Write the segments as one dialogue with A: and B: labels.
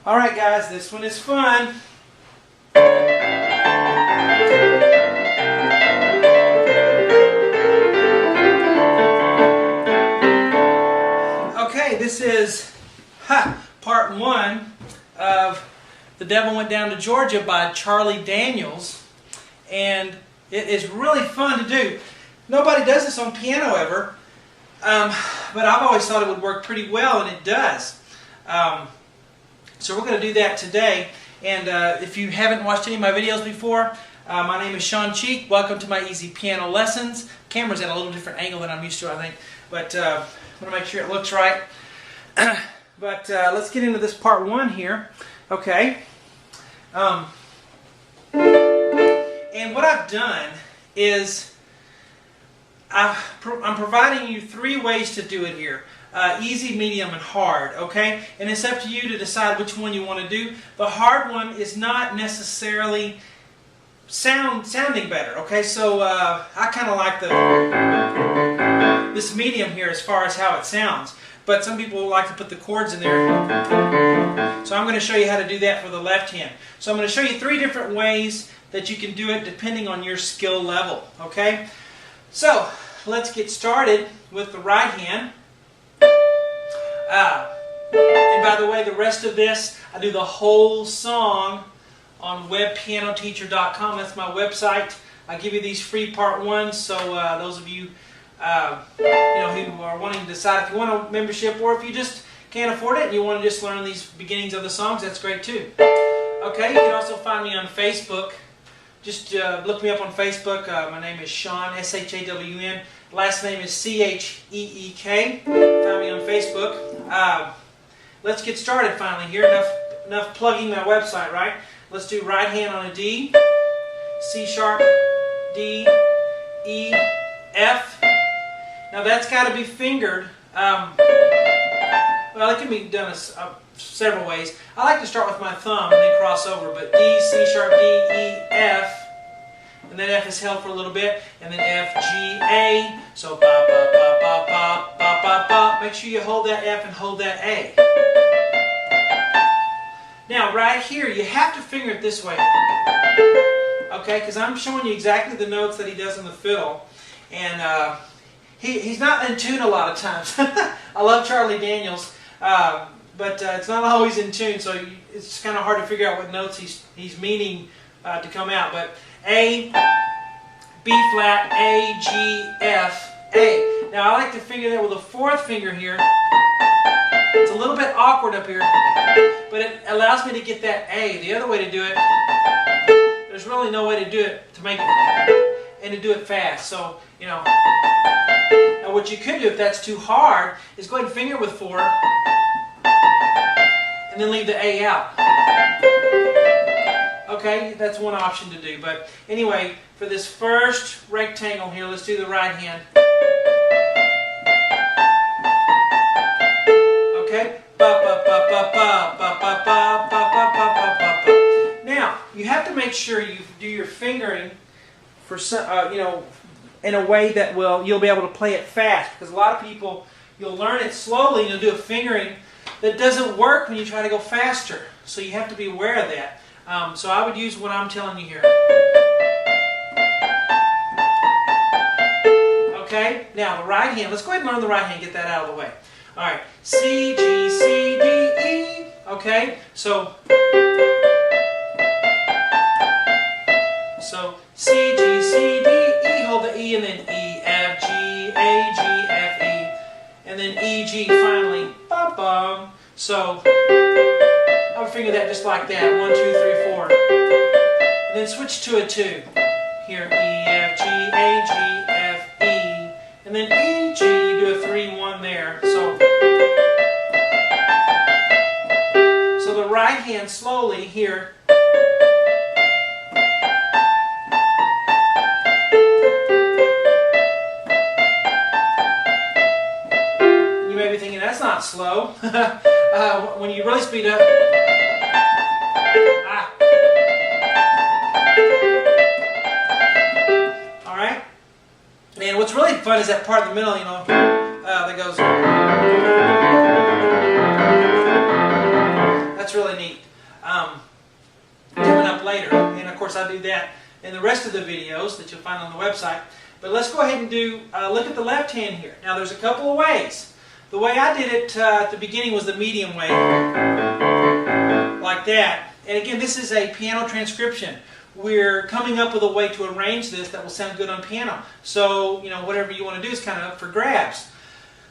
A: Alright guys, this one is fun. Okay, this is part one of The Devil Went Down to Georgia by Charlie Daniels. And it is really fun to do. Nobody does this on piano ever, but I've always thought it would work pretty well, and it does. So we're going to do that today. And if you haven't watched any of my videos before, my name is Shawn. Welcome to my easy piano lessons. Camera's at a little different angle than I'm used to, I think. But I want to make sure it looks right. But let's get into this part one here. Okay. And what I've done is I'm providing you three ways to do it here. Easy, medium, and hard, okay? And it's up to you to decide which one you want to do. The hard one is not necessarily sounding better, okay? So I kind of like this medium here as far as how it sounds. But some people like to put the chords in there. So I'm going to show you how to do that for the left hand. So I'm going to show you three different ways that you can do it depending on your skill level, okay? So let's get started with the right hand. And by the way, the rest of this, I do the whole song on webpianoteacher.com. That's my website. I give you these free part ones, so those of you, who are wanting to decide if you want a membership or if you just can't afford it and you want to just learn these beginnings of the songs, that's great too. Okay, you can also find me on Facebook. Just look me up on Facebook. My name is Shawn, S-H-A-W-N. Last name is C-H-E-E-K. Find me on Facebook. Let's get started finally here. Enough plugging my website, right? Let's do right hand on a D, C sharp, D, E, F. Now that's got to be fingered. Well, it can be done several ways. I like to start with my thumb and then cross over, but D, C sharp, D, E, F. And then F is held for a little bit, and then F, G, A. So ba ba ba ba ba ba ba ba. Make sure you hold that F and hold that A. Now right here, you have to finger it this way. Okay, because I'm showing you exactly the notes that he does on the fiddle, and he's not in tune a lot of times. I love Charlie Daniels, but it's not always in tune, so it's kind of hard to figure out what notes he's meaning to come out. But A, B flat, A, G, F, A. Now I like to finger that with a fourth finger here. It's a little bit awkward up here, but it allows me to get that A. The other way to do it, there's really no way to do it to make it, and to do it fast. So, now what you could do if that's too hard is go ahead and finger it with 4, and then leave the A out. Okay, that's one option to do. But anyway, for this first rectangle here, let's do the right hand. Okay, ba ba ba ba ba ba ba ba ba ba ba ba ba. Now you have to make sure you do your fingering for in a way that you'll be able to play it fast, because a lot of people, you'll learn it slowly and you'll do a fingering that doesn't work when you try to go faster. So you have to be aware of that. So I would use what I'm telling you here. Okay, now the right hand. Let's go ahead and learn the right hand. Get that out of the way. All right, C, G, C, D, E. Okay, so C, G, C, D, E. Hold the E, and then E, F, G, A, G, F, E, and then E, G. Finally, bum bum. So I would finger that just like that. 1, 2, 3, 4. And then switch to a 2. Here, E, F, G, A, G, F, E. And then E, G, you do a 3, 1 there. So the right hand slowly here. You may be thinking, that's not slow. When you really speed up. Alright? And what's really fun is that part in the middle, that goes. that's really neat. Coming up later, and of course I do that in the rest of the videos that you'll find on the website. But let's go ahead and do, look at the left hand here. Now there's a couple of ways. The way I did it at the beginning was the medium way, like that. And again, this is a piano transcription. We're coming up with a way to arrange this that will sound good on piano. So, you know, whatever you want to do is kind of up for grabs.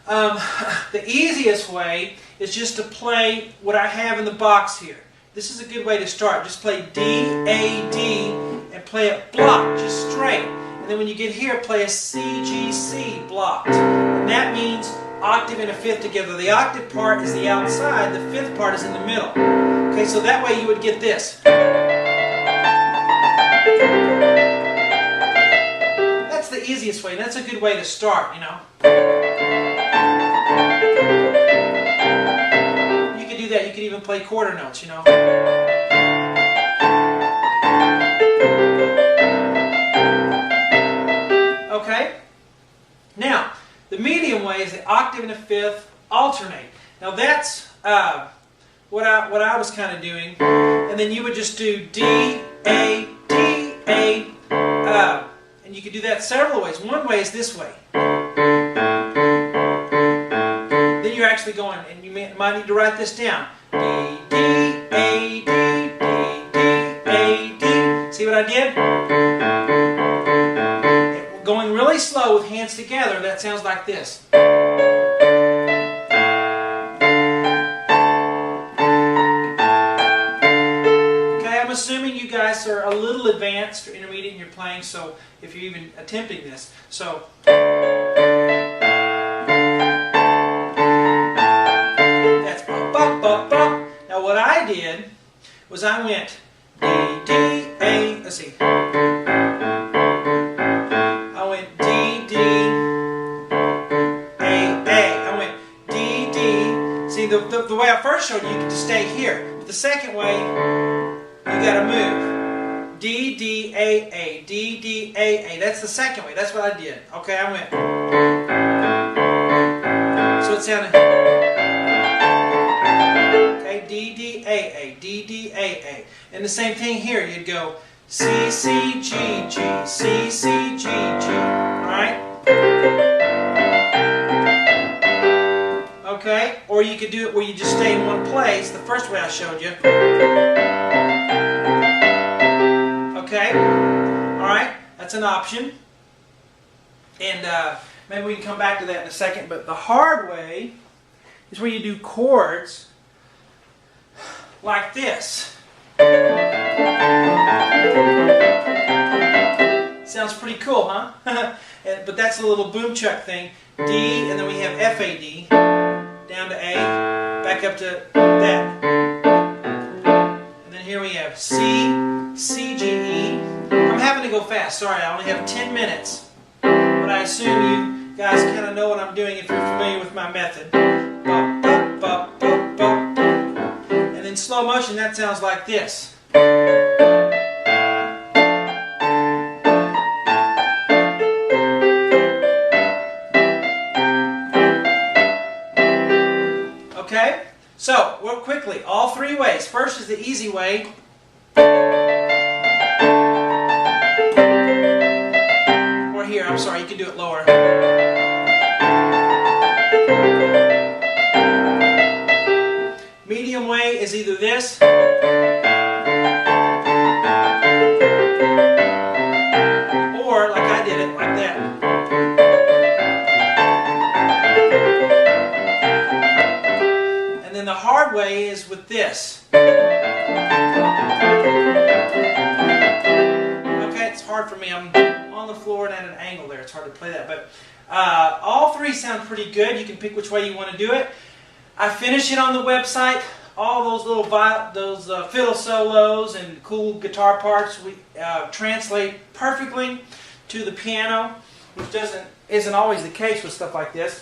A: The easiest way is just to play what I have in the box here. This is a good way to start. Just play D, A, D, and play it blocked, just straight. And then when you get here, play a C, G, C blocked. And that means octave and a fifth together. The octave part is the outside, the fifth part is in the middle. Okay, so that way you would get this. That's the easiest way. That's a good way to start, you know. You could do that. You could even play quarter notes, you know. Okay? Now, the medium way is the octave and the fifth alternate. Now that's what I was kind of doing. And then you would just do D, A, D, A, and you could do that several ways. One way is this way. Then you're actually going, and you might need to write this down. D, D, A, D, D, D, A, D. See what I did? Going really slow with hands together, that sounds like this. Okay, I'm assuming you guys are a little advanced or intermediate in your playing, so if you're even attempting this. So that's bop, bop, bop, bop. Now what I did was I went D, D, A, let's see. The way I first showed you, you can just stay here. But the second way, you got to move. D, D, A, A, D, D, A, A. That's the second way. That's what I did. Okay, I went. So it sounded. Okay, D, D, A, A, D, D, A, A. And the same thing here. You'd go C, C, G, G, C, C, G, G. All right? Okay, or you could do it where you just stay in one place, the first way I showed you. Okay, alright, that's an option. And maybe we can come back to that in a second, but the hard way is where you do chords like this. Sounds pretty cool, huh? But that's a little boom chuck thing. D, and then we have F-A-D. Down to A, back up to that. And then here we have C, C, G, E. I'm having to go fast, sorry, I only have 10 minutes. But I assume you guys kind of know what I'm doing if you're familiar with my method. Bop, bop, bop, bop, bop. And in slow motion, that sounds like this. Okay, so real quickly, all three ways. First is the easy way. Or here, I'm sorry, you can do it lower. Medium way is either this. Or like I did it, like that. The hard way is with this. Okay, it's hard for me. I'm on the floor and at an angle there. It's hard to play that. But all three sound pretty good. You can pick which way you want to do it. I finish it on the website. All those little fiddle solos and cool guitar parts we translate perfectly to the piano, which isn't always the case with stuff like this.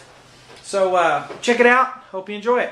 A: So check it out. Hope you enjoy it.